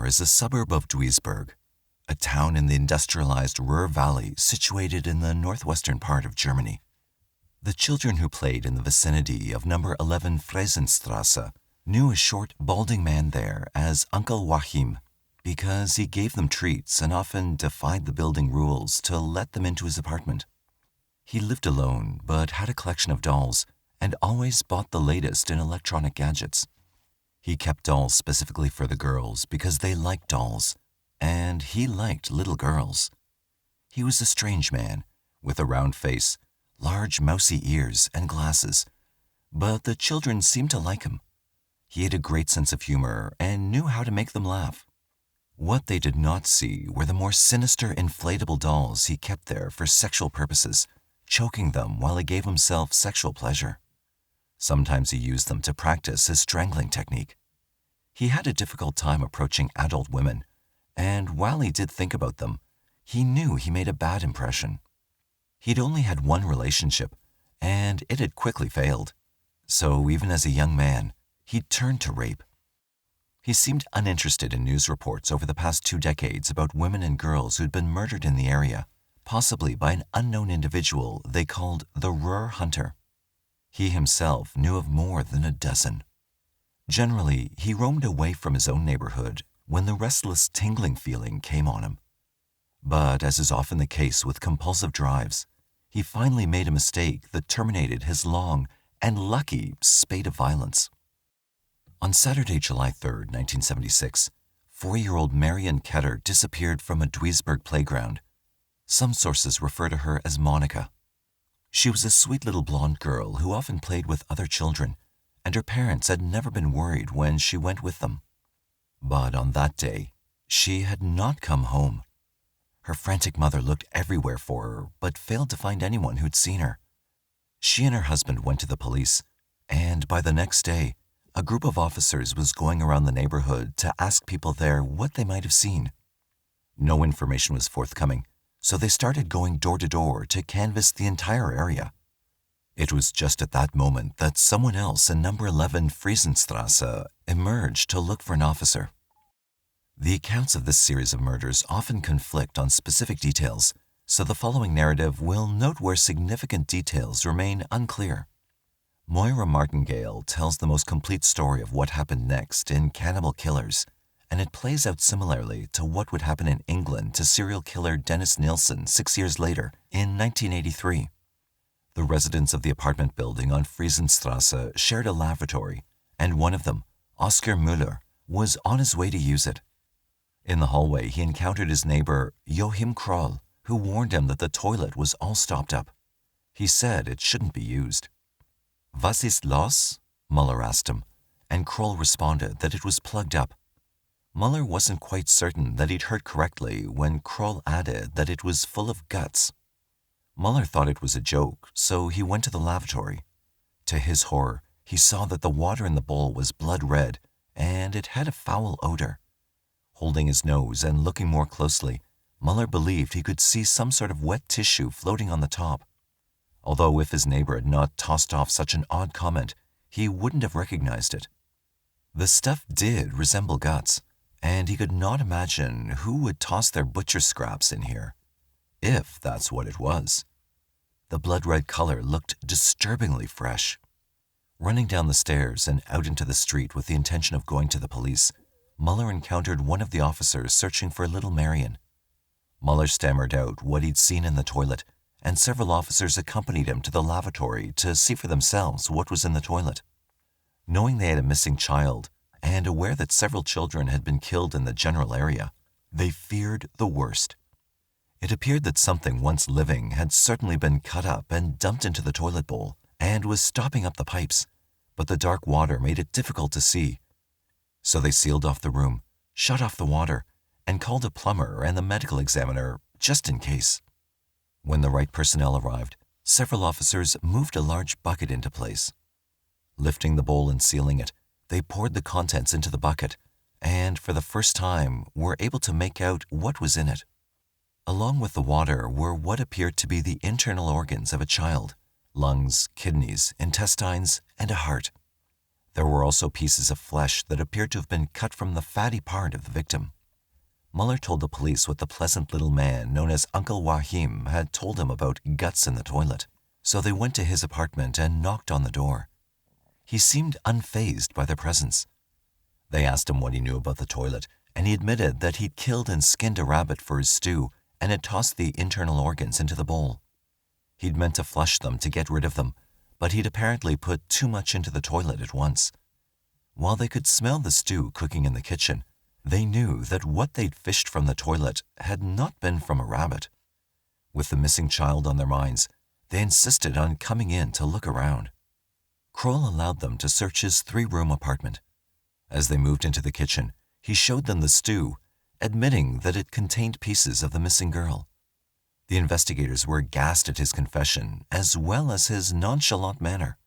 Ruhr is a suburb of Duisburg, a town in the industrialized Ruhr Valley situated in the northwestern part of Germany. The children who played in the vicinity of number 11 Friesenstrasse knew a short, balding man there as Uncle Joachim because he gave them treats and often defied the building rules to let them into his apartment. He lived alone but had a collection of dolls and always bought the latest in electronic gadgets. He kept dolls specifically for the girls because they liked dolls, and he liked little girls. He was a strange man, with a round face, large mousy ears, and glasses, but the children seemed to like him. He had a great sense of humor and knew how to make them laugh. What they did not see were the more sinister inflatable dolls he kept there for sexual purposes, choking them while he gave himself sexual pleasure. Sometimes he used them to practice his strangling technique. He had a difficult time approaching adult women, and while he did think about them, he knew he made a bad impression. He'd only had one relationship, and it had quickly failed. So even as a young man, he'd turned to rape. He seemed uninterested in news reports over the past 2 decades about women and girls who'd been murdered in the area, possibly by an unknown individual they called the Ruhr Hunter. He himself knew of more than a dozen. Generally, he roamed away from his own neighborhood when the restless, tingling feeling came on him. But as is often the case with compulsive drives, he finally made a mistake that terminated his long and lucky spate of violence. On Saturday, July 3, 1976, 4-year-old Marion Ketter disappeared from a Duisburg playground. Some sources refer to her as Monica. She was a sweet little blonde girl who often played with other children, and her parents had never been worried when she went with them. But on that day, she had not come home. Her frantic mother looked everywhere for her, but failed to find anyone who'd seen her. She and her husband went to the police, and by the next day, a group of officers was going around the neighborhood to ask people there what they might have seen. No information was forthcoming, so they started going door to door to canvass the entire area. It was just at that moment that someone else in number 11 Friesenstrasse emerged to look for an officer. The accounts of this series of murders often conflict on specific details, so the following narrative will note where significant details remain unclear. Moira Martingale tells the most complete story of what happened next in Cannibal Killers, and it plays out similarly to what would happen in England to serial killer Dennis Nilsen 6 years later, in 1983. The residents of the apartment building on Friesenstrasse shared a lavatory, and one of them, Oskar Müller, was on his way to use it. In the hallway, he encountered his neighbor, Joachim Kroll, who warned him that the toilet was all stopped up. He said it shouldn't be used. "Was ist los?" Müller asked him, and Kroll responded that it was plugged up. Müller wasn't quite certain that he'd heard correctly when Kroll added that it was full of guts. Müller thought it was a joke, so he went to the lavatory. To his horror, he saw that the water in the bowl was blood red, and it had a foul odor. Holding his nose and looking more closely, Müller believed he could see some sort of wet tissue floating on the top. Although if his neighbor had not tossed off such an odd comment, he wouldn't have recognized it. The stuff did resemble guts, and he could not imagine who would toss their butcher scraps in here, if that's what it was. The blood-red color looked disturbingly fresh. Running down the stairs and out into the street with the intention of going to the police, Müller encountered one of the officers searching for little Marion. Müller stammered out what he'd seen in the toilet, and several officers accompanied him to the lavatory to see for themselves what was in the toilet. Knowing they had a missing child, and aware that several children had been killed in the general area, they feared the worst. It appeared that something once living had certainly been cut up and dumped into the toilet bowl and was stopping up the pipes, but the dark water made it difficult to see. So they sealed off the room, shut off the water, and called a plumber and the medical examiner just in case. When the right personnel arrived, several officers moved a large bucket into place. Lifting the bowl and sealing it, they poured the contents into the bucket, and for the first time were able to make out what was in it. Along with the water were what appeared to be the internal organs of a child: lungs, kidneys, intestines, and a heart. There were also pieces of flesh that appeared to have been cut from the fatty part of the victim. Muller told the police what the pleasant little man known as Uncle Joachim had told him about guts in the toilet, so they went to his apartment and knocked on the door. He seemed unfazed by their presence. They asked him what he knew about the toilet, and he admitted that he'd killed and skinned a rabbit for his stew and had tossed the internal organs into the bowl. He'd meant to flush them to get rid of them, but he'd apparently put too much into the toilet at once. While they could smell the stew cooking in the kitchen, they knew that what they'd fished from the toilet had not been from a rabbit. With the missing child on their minds, they insisted on coming in to look around. Kroll allowed them to search his 3-room apartment. As they moved into the kitchen, he showed them the stew, admitting that it contained pieces of the missing girl. The investigators were aghast at his confession, as well as his nonchalant manner.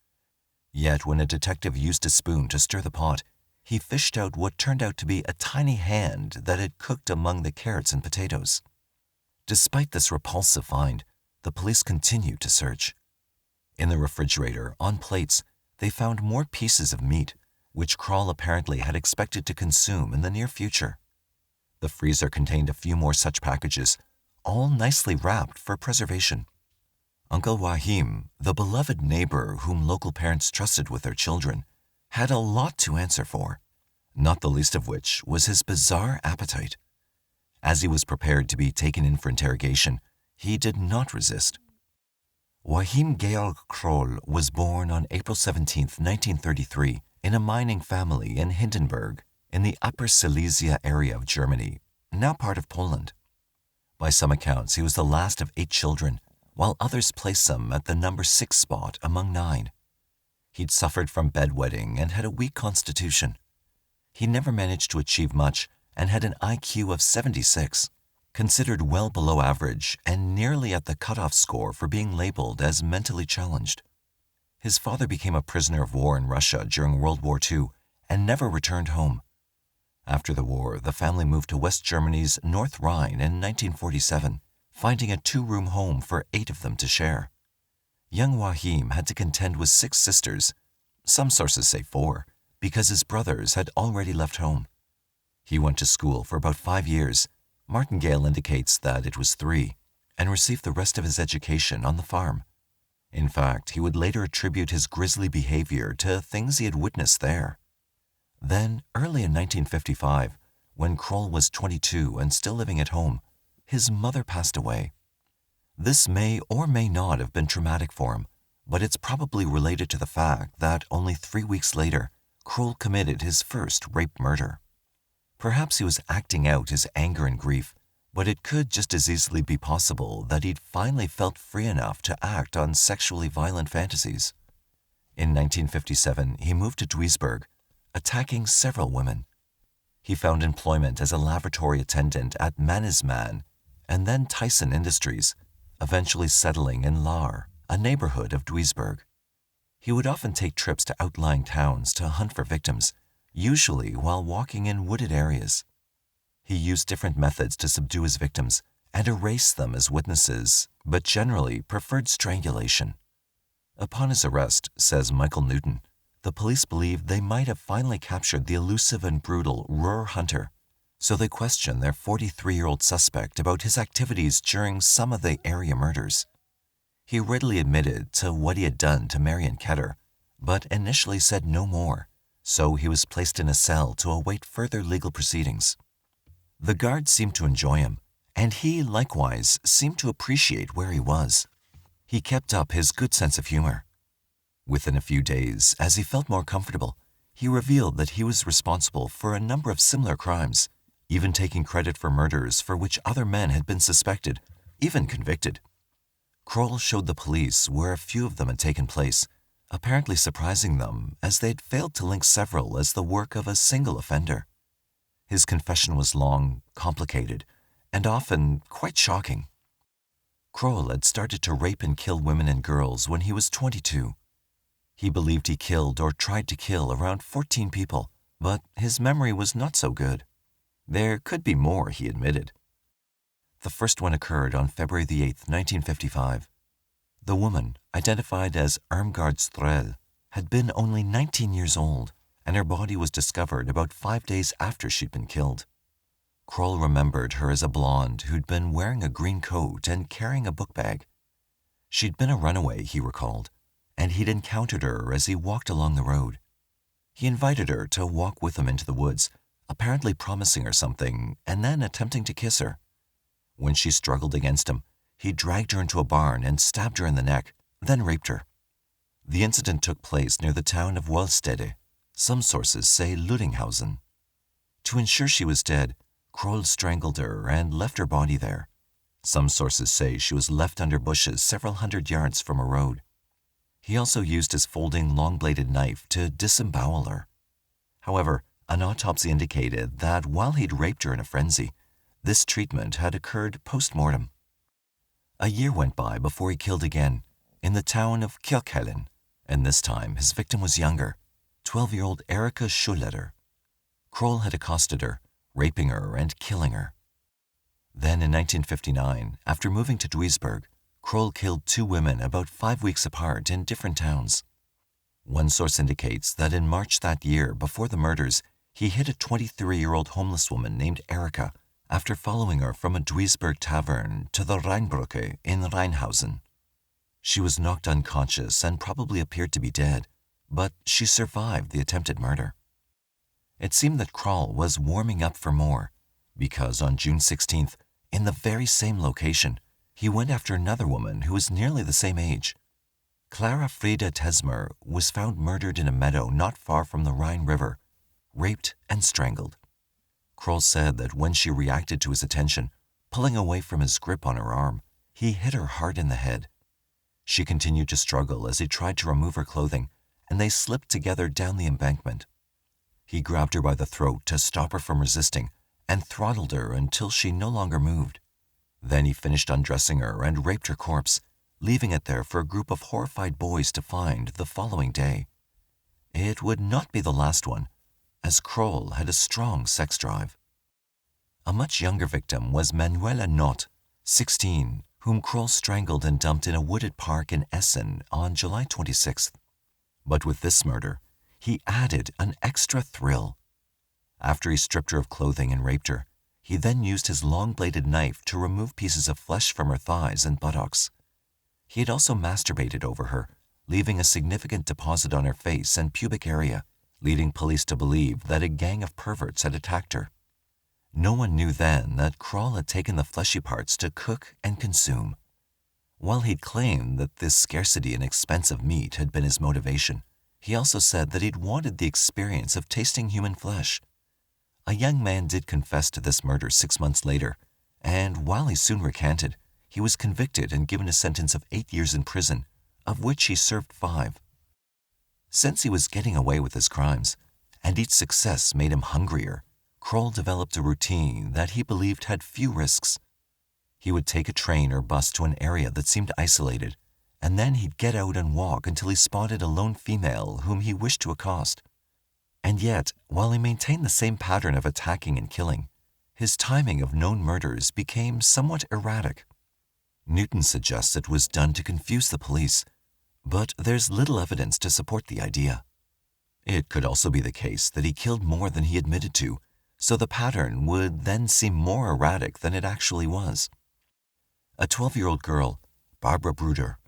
Yet when a detective used a spoon to stir the pot, he fished out what turned out to be a tiny hand that had cooked among the carrots and potatoes. Despite this repulsive find, the police continued to search. In the refrigerator, on plates, they found more pieces of meat, which Kroll apparently had expected to consume in the near future. The freezer contained a few more such packages, all nicely wrapped for preservation. Uncle Joachim, the beloved neighbor whom local parents trusted with their children, had a lot to answer for, not the least of which was his bizarre appetite. As he was prepared to be taken in for interrogation, he did not resist. Joachim Georg Kroll was born on April 17, 1933, in a mining family in Hindenburg, in the Upper Silesia area of Germany, now part of Poland. By some accounts, he was the last of 8 children, while others placed him at the number 6 spot among 9. He'd suffered from bedwetting and had a weak constitution. He never managed to achieve much and had an IQ of 76, considered well below average and nearly at the cutoff score for being labeled as mentally challenged. His father became a prisoner of war in Russia during World War II and never returned home. After the war, the family moved to West Germany's North Rhine in 1947, finding a 2-room home for 8 of them to share. Young Joachim had to contend with 6 sisters, some sources say 4, because his brothers had already left home. He went to school for about 5 years, Martingale indicates that it was 3, and received the rest of his education on the farm. In fact, he would later attribute his grisly behavior to things he had witnessed there. Then, early in 1955, when Kroll was 22 and still living at home, his mother passed away. This may or may not have been traumatic for him, but it's probably related to the fact that only 3 weeks later, Kroll committed his first rape murder. Perhaps he was acting out his anger and grief, but it could just as easily be possible that he'd finally felt free enough to act on sexually violent fantasies. In 1957, he moved to Duisburg, attacking several women. He found employment as a laboratory attendant at Mannesmann and then Tyson Industries, eventually settling in Lahr, a neighborhood of Duisburg. He would often take trips to outlying towns to hunt for victims, usually while walking in wooded areas. He used different methods to subdue his victims and erase them as witnesses, but generally preferred strangulation. Upon his arrest, says Michael Newton, the police believed they might have finally captured the elusive and brutal Ruhr hunter, so they questioned their 43-year-old suspect about his activities during some of the area murders. He readily admitted to what he had done to Marion Ketter, but initially said no more, so he was placed in a cell to await further legal proceedings. The guards seemed to enjoy him, and he likewise seemed to appreciate where he was. He kept up his good sense of humor. Within a few days, as he felt more comfortable, he revealed that he was responsible for a number of similar crimes, even taking credit for murders for which other men had been suspected, even convicted. Kroll showed the police where a few of them had taken place, apparently surprising them as they had failed to link several as the work of a single offender. His confession was long, complicated, and often quite shocking. Kroll had started to rape and kill women and girls when he was 22. He believed he killed or tried to kill around 14 people, but his memory was not so good. There could be more, he admitted. The first one occurred on February 8, 1955. The woman, identified as Irmgard Strel, had been only 19 years old, and her body was discovered about 5 days after she'd been killed. Kroll remembered her as a blonde who'd been wearing a green coat and carrying a book bag. She'd been a runaway, he recalled, and he'd encountered her as he walked along the road. He invited her to walk with him into the woods, apparently promising her something and then attempting to kiss her. When she struggled against him, he dragged her into a barn and stabbed her in the neck, then raped her. The incident took place near the town of Wollstede. Some sources say Ludinghausen. To ensure she was dead, Kroll strangled her and left her body there. Some sources say she was left under bushes several hundred yards from a road. He also used his folding long-bladed knife to disembowel her. However, an autopsy indicated that while he'd raped her in a frenzy, this treatment had occurred post-mortem. A year went by before he killed again, in the town of Kirchhellen, and this time his victim was younger, 12-year-old Erika Schulletter. Kroll had accosted her, raping her and killing her. Then in 1959, after moving to Duisburg, Kroll killed 2 women about 5 weeks apart in different towns. One source indicates that in March that year, before the murders, he hit a 23-year-old homeless woman named Erika after following her from a Duisburg tavern to the Rheinbrücke in Rheinhausen. She was knocked unconscious and probably appeared to be dead, but she survived the attempted murder. It seemed that Kroll was warming up for more, because on June 16th, in the very same location, he went after another woman who was nearly the same age. Clara Frieda Tesmer was found murdered in a meadow not far from the Rhine River, raped and strangled. Kroll said that when she reacted to his attention, pulling away from his grip on her arm, he hit her hard in the head. She continued to struggle as he tried to remove her clothing, and they slipped together down the embankment. He grabbed her by the throat to stop her from resisting and throttled her until she no longer moved. Then he finished undressing her and raped her corpse, leaving it there for a group of horrified boys to find the following day. It would not be the last one, as Kroll had a strong sex drive. A much younger victim was Manuela Nott, 16, whom Kroll strangled and dumped in a wooded park in Essen on July 26th. But with this murder, he added an extra thrill. After he stripped her of clothing and raped her, he then used his long-bladed knife to remove pieces of flesh from her thighs and buttocks. He had also masturbated over her, leaving a significant deposit on her face and pubic area, leading police to believe that a gang of perverts had attacked her. No one knew then that Kroll had taken the fleshy parts to cook and consume. While he'd claimed that this scarcity and expensive meat had been his motivation, he also said that he'd wanted the experience of tasting human flesh. A young man did confess to this murder 6 months later, and while he soon recanted, he was convicted and given a sentence of 8 years in prison, of which he served 5. Since he was getting away with his crimes, and each success made him hungrier, Kroll developed a routine that he believed had few risks. He would take a train or bus to an area that seemed isolated, and then he'd get out and walk until he spotted a lone female whom he wished to accost. And yet, while he maintained the same pattern of attacking and killing, his timing of known murders became somewhat erratic. Newton suggests it was done to confuse the police, but there's little evidence to support the idea. It could also be the case that he killed more than he admitted to, so the pattern would then seem more erratic than it actually was. A 12-year-old girl, Barbara Bruder,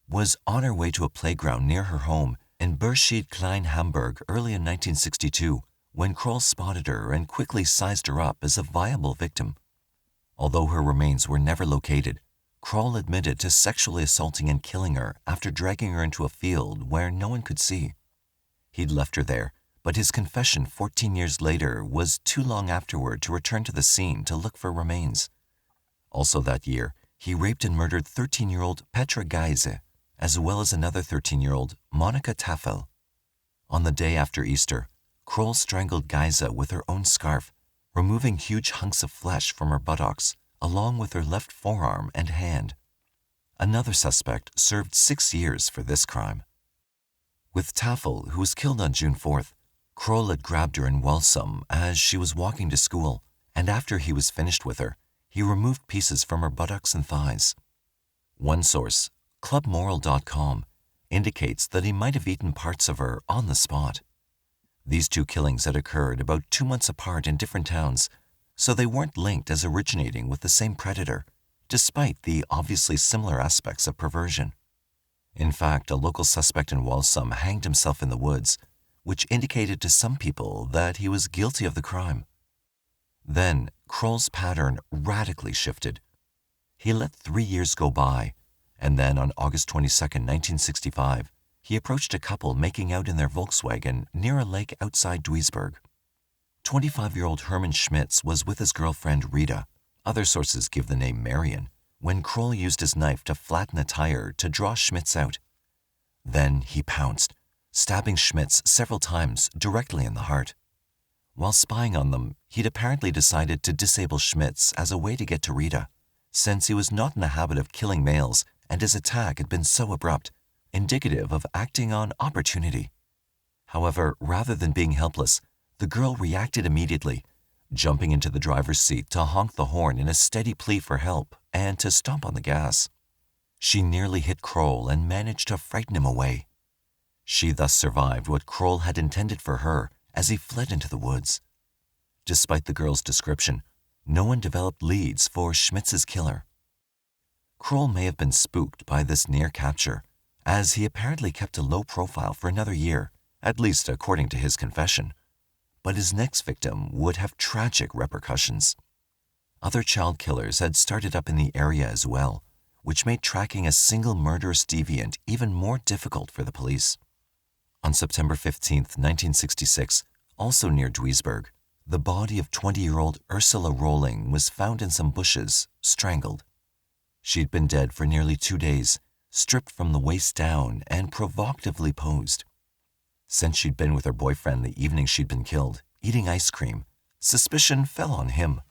was on her way to a playground near her home in Berschied Klein Hamburg early in 1962 when Kroll spotted her and quickly sized her up as a viable victim. Although her remains were never located, Kroll admitted to sexually assaulting and killing her after dragging her into a field where no one could see. He'd left her there, but his confession 14 years later was too long afterward to return to the scene to look for remains. Also that year, he raped and murdered 13-year-old Petra Geise, as well as another 13-year-old, Monika Tafel. On the day after Easter, Kroll strangled Geise with her own scarf, removing huge hunks of flesh from her buttocks, along with her left forearm and hand. Another suspect served 6 years for this crime. With Tafel, who was killed on June 4th, Kroll had grabbed her in Walsum as she was walking to school, and after he was finished with her, he removed pieces from her buttocks and thighs. One source, clubmoral.com, indicates that he might have eaten parts of her on the spot. These 2 killings had occurred about 2 months apart in different towns, so they weren't linked as originating with the same predator, despite the obviously similar aspects of perversion. In fact, a local suspect in Walsum hanged himself in the woods, which indicated to some people that he was guilty of the crime. Then, Kroll's pattern radically shifted. He let 3 years go by, and then on August 22, 1965, he approached a couple making out in their Volkswagen near a lake outside Duisburg. 25-year-old Hermann Schmitz was with his girlfriend Rita, other sources give the name Marion, when Kroll used his knife to flatten a tire to draw Schmitz out. Then he pounced, stabbing Schmitz several times directly in the heart. While spying on them, he'd apparently decided to disable Schmitz as a way to get to Rita, since he was not in the habit of killing males and his attack had been so abrupt, indicative of acting on opportunity. However, rather than being helpless, the girl reacted immediately, jumping into the driver's seat to honk the horn in a steady plea for help and to stomp on the gas. She nearly hit Kroll and managed to frighten him away. She thus survived what Kroll had intended for her as he fled into the woods. Despite the girl's description, no one developed leads for Schmitz's killer. Kroll may have been spooked by this near capture, as he apparently kept a low profile for another year, at least according to his confession. But his next victim would have tragic repercussions. Other child killers had started up in the area as well, which made tracking a single murderous deviant even more difficult for the police. On September 15, 1966, also near Duisburg, the body of 20-year-old Ursula Rolling was found in some bushes, strangled. She'd been dead for nearly 2 days, stripped from the waist down and provocatively posed. Since she'd been with her boyfriend the evening she'd been killed, eating ice cream, suspicion fell on him.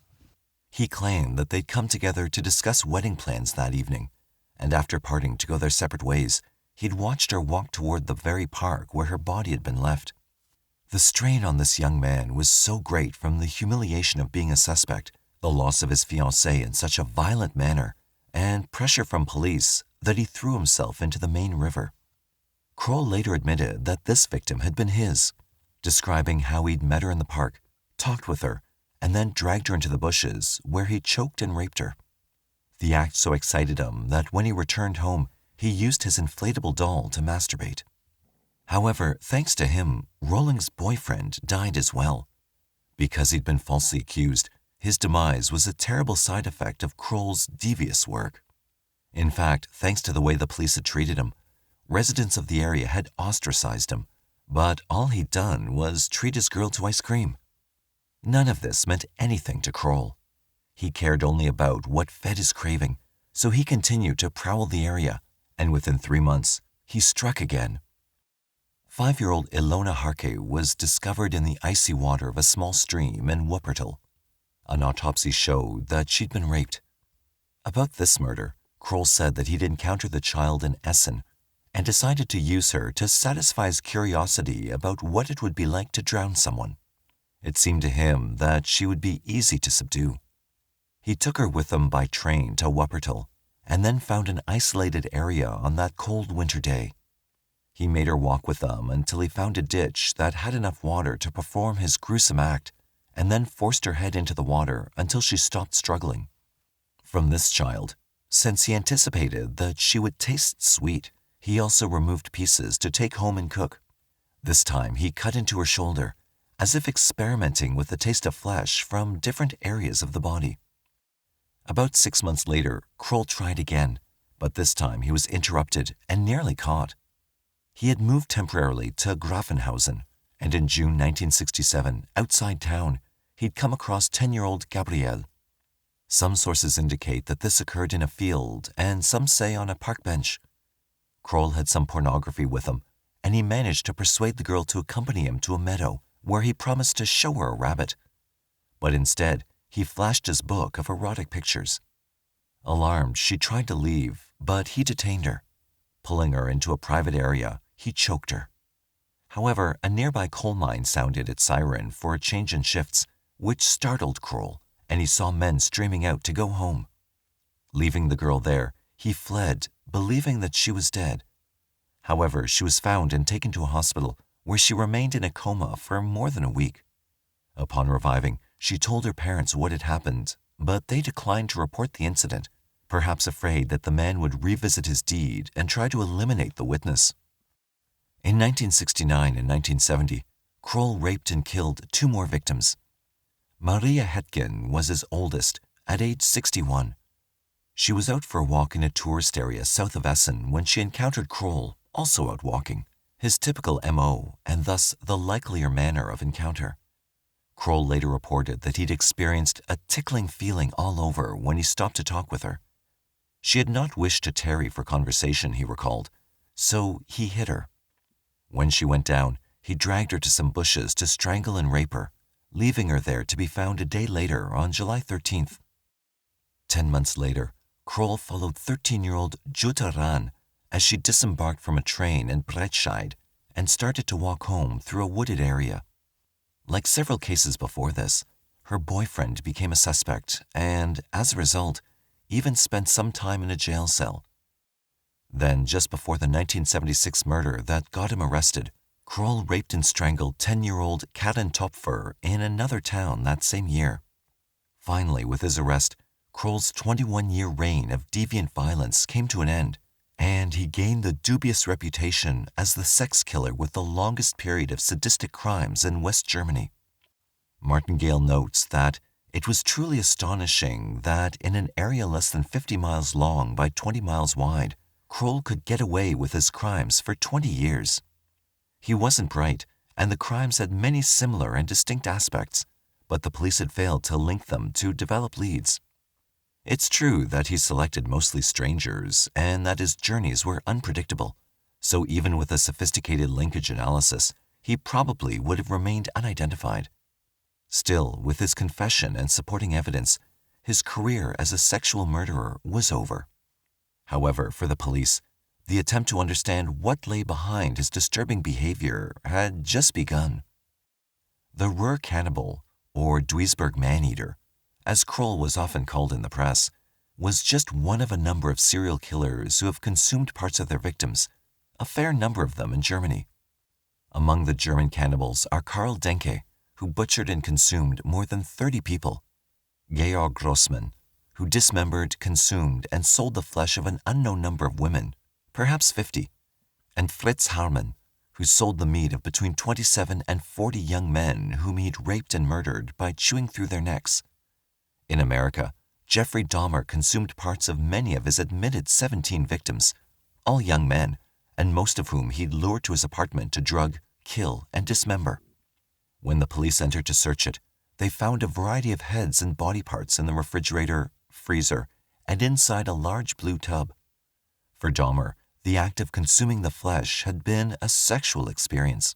He claimed that they'd come together to discuss wedding plans that evening, and after parting to go their separate ways, he'd watched her walk toward the very park where her body had been left. The strain on this young man was so great from the humiliation of being a suspect, the loss of his fiancée in such a violent manner, and pressure from police that he threw himself into the main river. Kroll later admitted that this victim had been his, describing how he'd met her in the park, talked with her, and then dragged her into the bushes where he choked and raped her. The act so excited him that when he returned home, he used his inflatable doll to masturbate. However, thanks to him, Rolling's boyfriend died as well. Because he'd been falsely accused, his demise was a terrible side effect of Kroll's devious work. In fact, thanks to the way the police had treated him, residents of the area had ostracized him, but all he'd done was treat his girl to ice cream. None of this meant anything to Kroll. He cared only about what fed his craving, so he continued to prowl the area, and within 3 months, he struck again. 5-year-old Ilona Harke was discovered in the icy water of a small stream in Wuppertal. An autopsy showed that she'd been raped. About this murder, Kroll said that he'd encountered the child in Essen and decided to use her to satisfy his curiosity about what it would be like to drown someone. It seemed to him that she would be easy to subdue. He took her with him by train to Wuppertal and then found an isolated area on that cold winter day. He made her walk with them until he found a ditch that had enough water to perform his gruesome act, and then forced her head into the water until she stopped struggling. From this child, since he anticipated that she would taste sweet, he also removed pieces to take home and cook. This time he cut into her shoulder, as if experimenting with the taste of flesh from different areas of the body. About 6 months later, Kroll tried again, but this time he was interrupted and nearly caught. He had moved temporarily to Grafenhausen, and in June 1967, outside town, he'd come across 10-year-old Gabrielle. Some sources indicate that this occurred in a field, and some say on a park bench. Kroll had some pornography with him, and he managed to persuade the girl to accompany him to a meadow where he promised to show her a rabbit. But instead, he flashed his book of erotic pictures. Alarmed, she tried to leave, but he detained her. Pulling her into a private area, he choked her. However, a nearby coal mine sounded its siren for a change in shifts, which startled Kroll, and he saw men streaming out to go home. Leaving the girl there, he fled, believing that she was dead. However, she was found and taken to a hospital, where she remained in a coma for more than a week. Upon reviving, she told her parents what had happened, but they declined to report the incident, perhaps afraid that the man would revisit his deed and try to eliminate the witness. In 1969 and 1970, Kroll raped and killed 2 more victims. Maria Hetgen was his oldest, at age 61. She was out for a walk in a tourist area south of Essen when she encountered Kroll, also out walking, his typical MO and thus the likelier manner of encounter. Kroll later reported that he'd experienced a tickling feeling all over when he stopped to talk with her. She had not wished to tarry for conversation, he recalled, so he hit her. When she went down, he dragged her to some bushes to strangle and rape her, leaving her there to be found a day later on July 13th. 10 months later, Kroll followed 13-year-old Jutta Rahn as she disembarked from a train in Breitscheid and started to walk home through a wooded area. Like several cases before this, her boyfriend became a suspect and, as a result, even spent some time in a jail cell. Then, just before the 1976 murder that got him arrested, Kroll raped and strangled 10-year-old Karin Topfer in another town that same year. Finally, with his arrest, Kroll's 21-year reign of deviant violence came to an end, and he gained the dubious reputation as the sex killer with the longest period of sadistic crimes in West Germany. Martingale notes that it was truly astonishing that in an area less than 50 miles long by 20 miles wide, Kroll could get away with his crimes for 20 years. He wasn't bright, and the crimes had many similar and distinct aspects, but the police had failed to link them to develop leads. It's true that he selected mostly strangers and that his journeys were unpredictable, so even with a sophisticated linkage analysis, he probably would have remained unidentified. Still, with his confession and supporting evidence, his career as a sexual murderer was over. However, for the police, the attempt to understand what lay behind his disturbing behavior had just begun. The Ruhr Cannibal, or Duisburg man-eater, as Kroll was often called in the press, was just one of a number of serial killers who have consumed parts of their victims, a fair number of them in Germany. Among the German cannibals are Karl Denke, who butchered and consumed more than 30 people, Georg Grossmann, who dismembered, consumed, and sold the flesh of an unknown number of women, perhaps 50, and Fritz Haarmann, who sold the meat of between 27 and 40 young men whom he'd raped and murdered by chewing through their necks. In America, Jeffrey Dahmer consumed parts of many of his admitted 17 victims, all young men, and most of whom he'd lured to his apartment to drug, kill, and dismember. When the police entered to search it, they found a variety of heads and body parts in the refrigerator, freezer, and inside a large blue tub. For Dahmer, the act of consuming the flesh had been a sexual experience.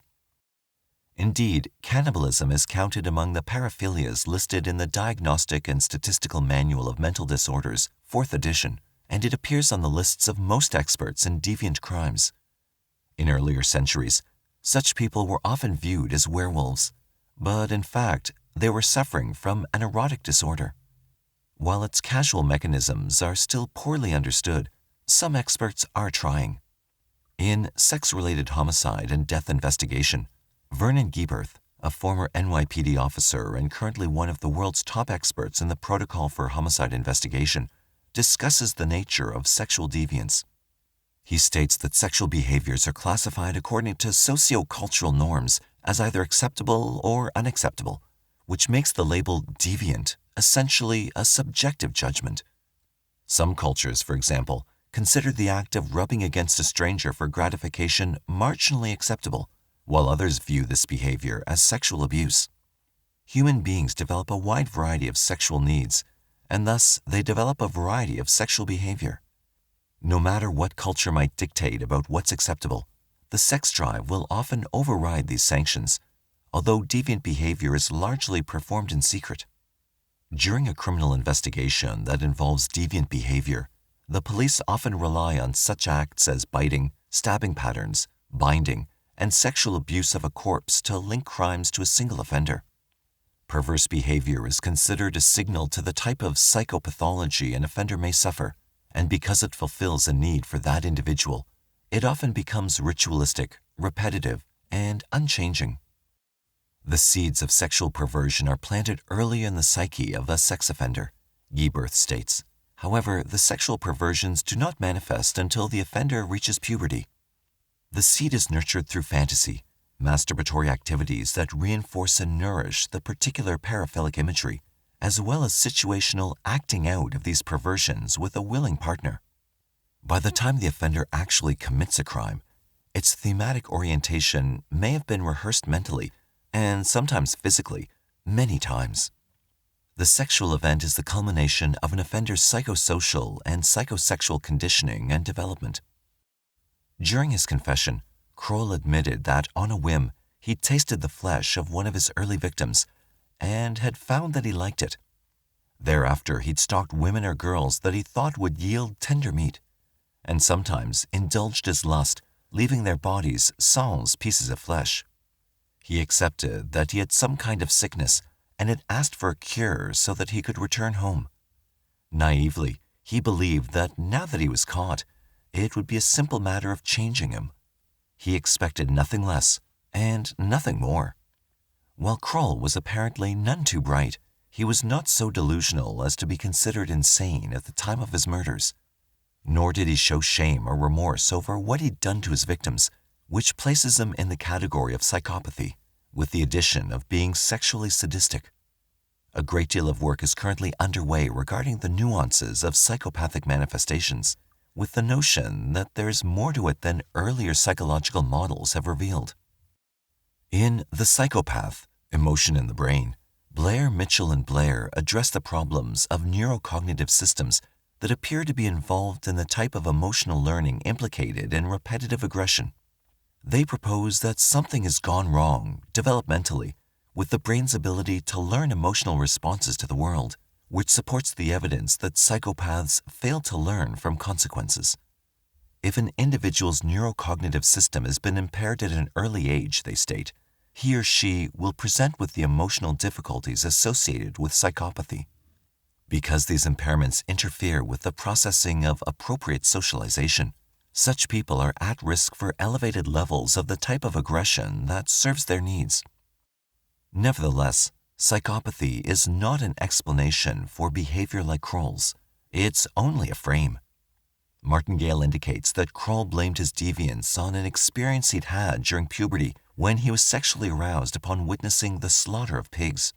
Indeed, cannibalism is counted among the paraphilias listed in the Diagnostic and Statistical Manual of Mental Disorders, 4th edition, and it appears on the lists of most experts in deviant crimes. In earlier centuries, such people were often viewed as werewolves, but in fact, they were suffering from an erotic disorder. While its causal mechanisms are still poorly understood, some experts are trying. In Sex-Related Homicide and Death Investigation, Vernon Gieberth, a former NYPD officer and currently one of the world's top experts in the protocol for homicide investigation, discusses the nature of sexual deviance. He states that sexual behaviors are classified according to socio-cultural norms as either acceptable or unacceptable, which makes the label deviant essentially a subjective judgment. Some cultures, for example, consider the act of rubbing against a stranger for gratification marginally acceptable, while others view this behavior as sexual abuse. Human beings develop a wide variety of sexual needs, and thus they develop a variety of sexual behavior. No matter what culture might dictate about what's acceptable, the sex drive will often override these sanctions, although deviant behavior is largely performed in secret. During a criminal investigation that involves deviant behavior, the police often rely on such acts as biting, stabbing patterns, binding, and sexual abuse of a corpse to link crimes to a single offender. Perverse behavior is considered a signal to the type of psychopathology an offender may suffer, and because it fulfills a need for that individual, it often becomes ritualistic, repetitive, and unchanging. The seeds of sexual perversion are planted early in the psyche of a sex offender, Geberth states. However, the sexual perversions do not manifest until the offender reaches puberty. The seed is nurtured through fantasy, masturbatory activities that reinforce and nourish the particular paraphilic imagery, as well as situational acting out of these perversions with a willing partner. By the time the offender actually commits a crime, its thematic orientation may have been rehearsed mentally, and sometimes physically, many times. The sexual event is the culmination of an offender's psychosocial and psychosexual conditioning and development. During his confession, Kroll admitted that on a whim, he tasted the flesh of one of his early victims and had found that he liked it. Thereafter, he'd stalked women or girls that he thought would yield tender meat, and sometimes indulged his lust, leaving their bodies sans pieces of flesh. He accepted that he had some kind of sickness and had asked for a cure so that he could return home. Naively, he believed that now that he was caught, it would be a simple matter of changing him. He expected nothing less and nothing more. While Kroll was apparently none too bright, he was not so delusional as to be considered insane at the time of his murders. Nor did he show shame or remorse over what he'd done to his victims, which places him in the category of psychopathy, with the addition of being sexually sadistic. A great deal of work is currently underway regarding the nuances of psychopathic manifestations, with the notion that there's more to it than earlier psychological models have revealed. In The Psychopath, Emotion in the Brain, Blair, Mitchell, and Blair address the problems of neurocognitive systems that appear to be involved in the type of emotional learning implicated in repetitive aggression. They propose that something has gone wrong, developmentally, with the brain's ability to learn emotional responses to the world, which supports the evidence that psychopaths fail to learn from consequences. If an individual's neurocognitive system has been impaired at an early age, they state, he or she will present with the emotional difficulties associated with psychopathy. Because these impairments interfere with the processing of appropriate socialization, such people are at risk for elevated levels of the type of aggression that serves their needs. Nevertheless, psychopathy is not an explanation for behavior like Kroll's. It's only a frame. Martingale indicates that Kroll blamed his deviance on an experience he'd had during puberty when he was sexually aroused upon witnessing the slaughter of pigs.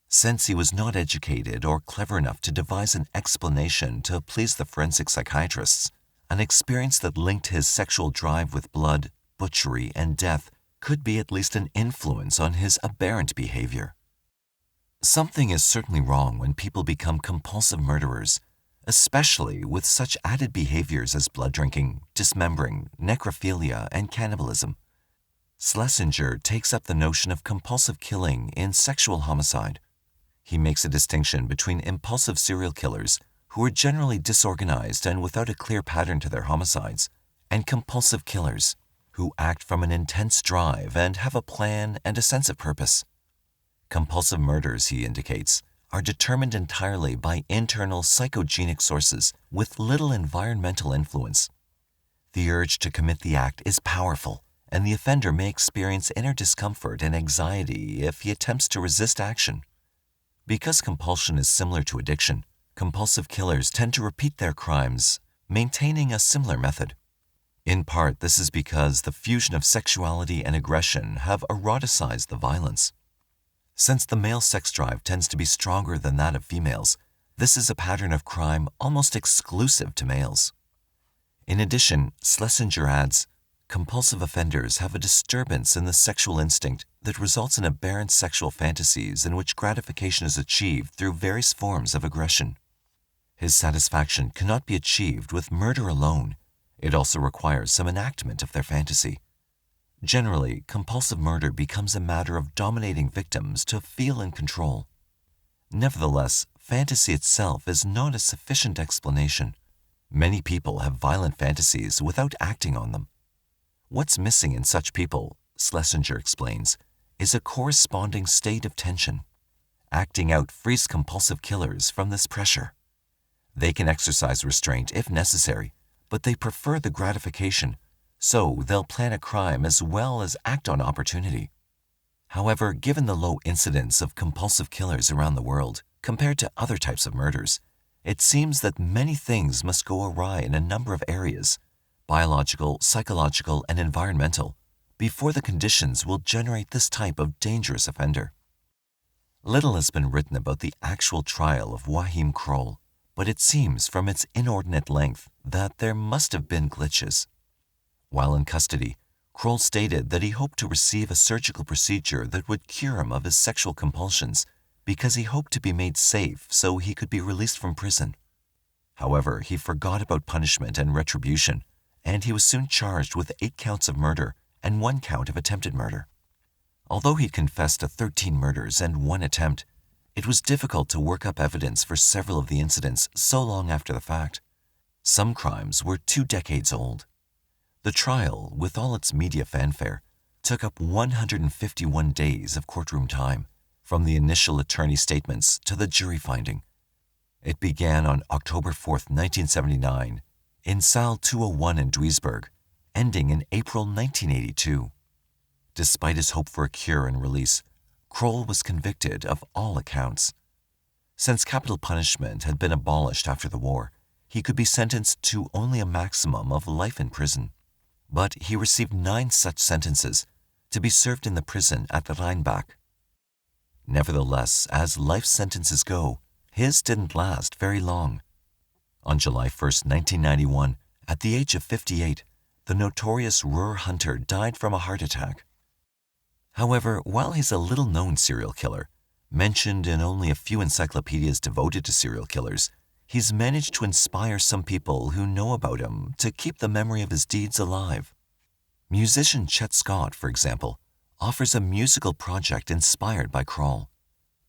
Since he was not educated or clever enough to devise an explanation to please the forensic psychiatrists, an experience that linked his sexual drive with blood, butchery, and death could be at least an influence on his aberrant behavior. Something is certainly wrong when people become compulsive murderers, especially with such added behaviors as blood drinking, dismembering, necrophilia, and cannibalism. Schlesinger takes up the notion of compulsive killing in sexual homicide. He makes a distinction between impulsive serial killers, who are generally disorganized and without a clear pattern to their homicides, and compulsive killers, who act from an intense drive and have a plan and a sense of purpose. Compulsive murders, he indicates, are determined entirely by internal psychogenic sources with little environmental influence. The urge to commit the act is powerful, and the offender may experience inner discomfort and anxiety if he attempts to resist action. Because compulsion is similar to addiction, compulsive killers tend to repeat their crimes, maintaining a similar method. In part, this is because the fusion of sexuality and aggression have eroticized the violence. Since the male sex drive tends to be stronger than that of females, this is a pattern of crime almost exclusive to males. In addition, Schlesinger adds, compulsive offenders have a disturbance in the sexual instinct that results in aberrant sexual fantasies in which gratification is achieved through various forms of aggression. His satisfaction cannot be achieved with murder alone. It also requires some enactment of their fantasy. Generally, compulsive murder becomes a matter of dominating victims to feel in control. Nevertheless, fantasy itself is not a sufficient explanation. Many people have violent fantasies without acting on them. What's missing in such people, Schlesinger explains, is a corresponding state of tension. Acting out frees compulsive killers from this pressure. They can exercise restraint if necessary, but they prefer the gratification, so they'll plan a crime as well as act on opportunity. However, given the low incidence of compulsive killers around the world compared to other types of murders, it seems that many things must go awry in a number of areas, biological, psychological, and environmental, before the conditions will generate this type of dangerous offender. Little has been written about the actual trial of Joachim Kroll, but it seems from its inordinate length that there must have been glitches. While in custody, Kroll stated that he hoped to receive a surgical procedure that would cure him of his sexual compulsions because he hoped to be made safe so he could be released from prison. However, he forgot about punishment and retribution, and he was soon charged with 8 counts of murder and 1 count of attempted murder. Although he confessed to 13 murders and 1 attempt, it was difficult to work up evidence for several of the incidents so long after the fact. Some crimes were 2 decades old. The trial, with all its media fanfare, took up 151 days of courtroom time, from the initial attorney statements to the jury finding. It began on October 4, 1979, in Saal 201 in Duisburg, ending in April 1982. Despite his hope for a cure and release, Kroll was convicted of all accounts. Since capital punishment had been abolished after the war, he could be sentenced to only a maximum of life in prison. But he received 9 such sentences to be served in the prison at Rheinbach. Nevertheless, as life sentences go, his didn't last very long. On July 1, 1991, at the age of 58, the notorious Ruhr hunter died from a heart attack. However, while he's a little-known serial killer, mentioned in only a few encyclopedias devoted to serial killers, he's managed to inspire some people who know about him to keep the memory of his deeds alive. Musician Chet Scott, for example, offers a musical project inspired by Kroll.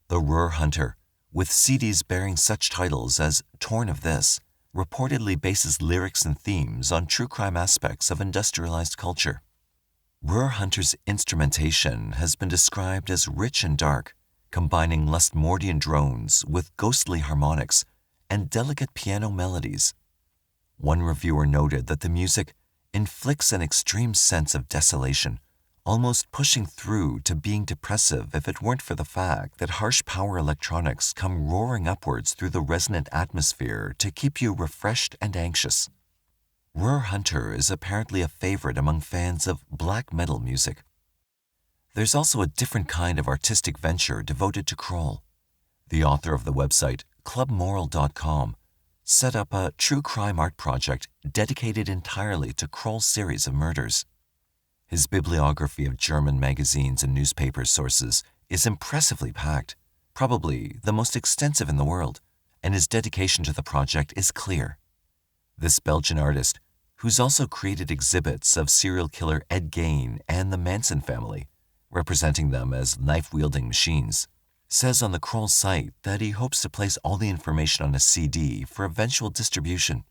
The Ruhr Hunter, with CDs bearing such titles as Torn of This, reportedly bases lyrics and themes on true crime aspects of industrialized culture. Ruhr Hunter's instrumentation has been described as rich and dark, combining Lustmordian drones with ghostly harmonics and delicate piano melodies. One reviewer noted that the music inflicts an extreme sense of desolation, almost pushing through to being depressive if it weren't for the fact that harsh power electronics come roaring upwards through the resonant atmosphere to keep you refreshed and anxious. Ruhr Hunter is apparently a favorite among fans of black metal music. There's also a different kind of artistic venture devoted to Kroll. The author of the website clubmoral.com set up a true crime art project dedicated entirely to Kroll's series of murders. His bibliography of German magazines and newspaper sources is impressively packed, probably the most extensive in the world, and his dedication to the project is clear. This Belgian artist, who's also created exhibits of serial killer Ed Gein and the Manson family, representing them as knife-wielding machines, says on the Kroll site that he hopes to place all the information on a CD for eventual distribution.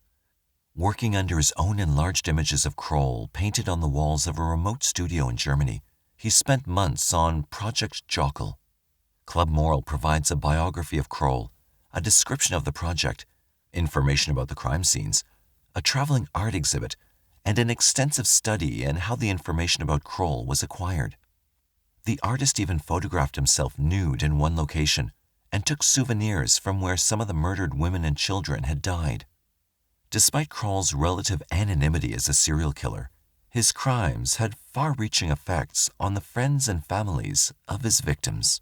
Working under his own enlarged images of Kroll painted on the walls of a remote studio in Germany, he spent months on Project Jokel. Club Moral provides a biography of Kroll, a description of the project, information about the crime scenes, a traveling art exhibit, and an extensive study in how the information about Kroll was acquired. The artist even photographed himself nude in one location and took souvenirs from where some of the murdered women and children had died. Despite Kroll's relative anonymity as a serial killer, his crimes had far-reaching effects on the friends and families of his victims.